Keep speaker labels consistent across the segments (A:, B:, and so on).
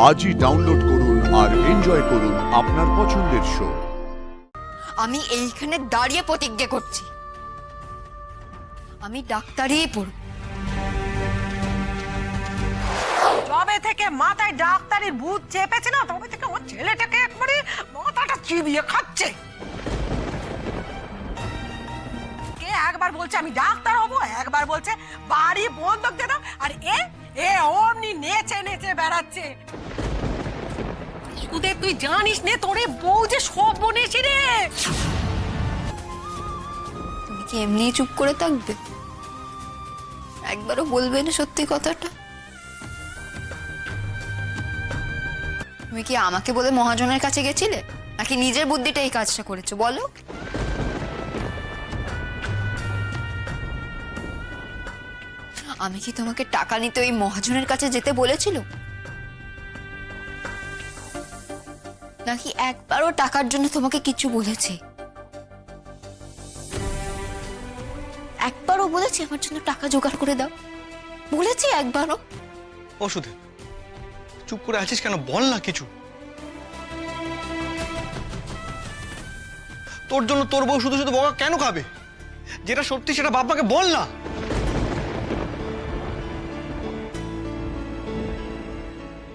A: আজই ডাউনলোড করুন আর এনজয় করুন আপনার পছন্দের শো।
B: আমি এইখানে দাঁড়িয়ে প্রতিজ্ঞা করছি, আমি ডাক্তারিই পড়ব।
C: যবে থেকে মাথায় ডাক্তারির ভূত চেপেছে না, তবে থেকে আমার ছেলেটাকে একবারে মাথাটা চিবিয়ে খাচ্ছে। কে একবার বলছে আমি ডাক্তার হব, একবার বলছে বাড়ি বন্ধক দিয়ে দাও, আর এ অমনি নেচে নেচে বেড়াচ্ছে। সুদে তুই জানিস নে তোরে বউ যে সব বনেছি রে।
B: তুমি কি এমনি চুপ করে থাকবে? একবারও বলবে না সত্যি কথাটা? তুমি কি আমাকে বলে মহাজনের কাছে গেছিলে, নাকি নিজের বুদ্ধিটা এই কাজটা করেছো বলো? আমি কি তোমাকে টাকা নিতে ওই মহাজনের কাছে যেতে বলেছিল, নাকি একবারও টাকার জন্য তোমাকে কিছু বলেছি? একবারও বলেছি আমার জন্য টাকা জোগাড় করে দাও? বলেছি একবারও?
D: ওষুধে চুপ করে আছিস কেন? বল না কিছু। তোর জন্য তোর বউ শুধু শুধু বকা কেন খাবে? যেটা সত্যি সেটা বাপ্পাকে বল না।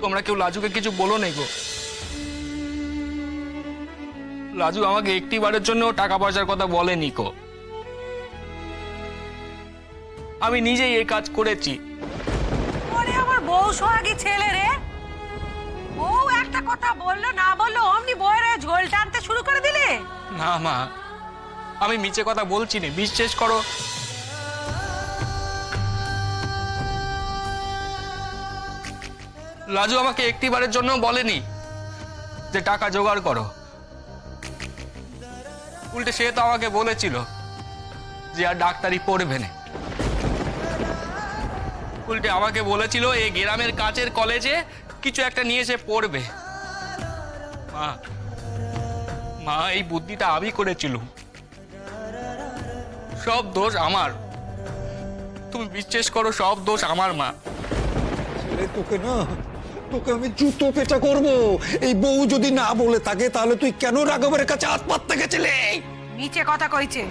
E: তোমরা কেউ লাজুকে কিছু বলো নেই গো। লাজু আমাকে একটি বারের জন্য টাকা পয়সার কথা বলেনি গো। আমি নিজেই এই কাজ করেছি।
C: ওরে আমার বউ সোহাগী ছেলে রে, বউ একটা কথা বললো না বললো অমনি বউয়ের ঝোল টানতে শুরু করে দিলে।
E: না মা, আমি মিছে কথা বলছি না, বিশ্বাস করো। লাজু আমাকে একটি বারের জন্য বলেনি যে টাকা জোগাড় করো। উল্টে সে তো আমাকে বলেছিল যে আর ডাক্তারি পড়বে না। উল্টে আমাকে বলেছিল এই গ্রামের কাছের কলেজে কিছু একটা নিয়ে এসে পড়বে। মা মা এই বুদ্ধিটা আমি করেছিলাম, সব দোষ আমার। তুমি বিশ্বাস করো, সব দোষ আমার মা।
F: তোকে আমি জুতো পেটা করবো। এই বউ যদি না বলে থাকে তাহলে তুই কেন রাঘবের কাছে হাত পাততে গেছিলে?
C: মিছে কথা কইছে,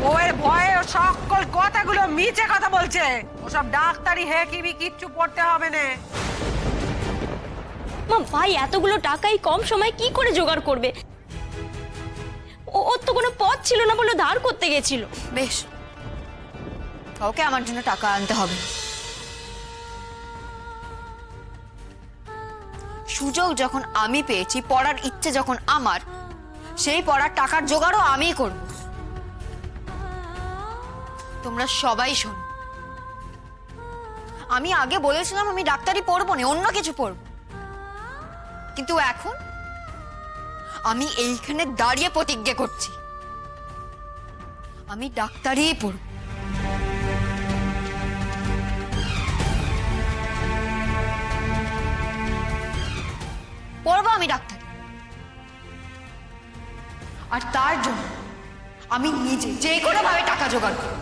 C: বউয়ের ভয়ে ও সকল কথাগুলো মিছে কথা বলছে। ওসব ডাক্তারি হেকিমি কিচ্ছু পড়তে হবে না।
G: মা, ভাই এতগুলো টাকাই কম সময় কি করে জোগাড় করবে? ওর তো কোনো পথ ছিল না বলে ধার করতে গেছিল।
B: বেশ, কাউকে আমার জন্য টাকা আনতে হবে না। সুযোগ যখন আমি পেয়েছি, পড়ার ইচ্ছে যখন আমার, সেই পড়ার টাকার জোগাড়ও আমিই করব। তোমরা সবাই শোনো, আমি আগে বলেছিলাম আমি ডাক্তারি পড়বো না, অন্য কিছু পড়ব, কিন্তু এখন আমি এইখানে দাঁড়িয়ে প্রতিজ্ঞা করছি, আমি ডাক্তারিই পড়ব। পড়বো আমি ডাক্তার, আর তার জন্য আমি নিজে যে কোনো ভাবে টাকা জোগাড় করব।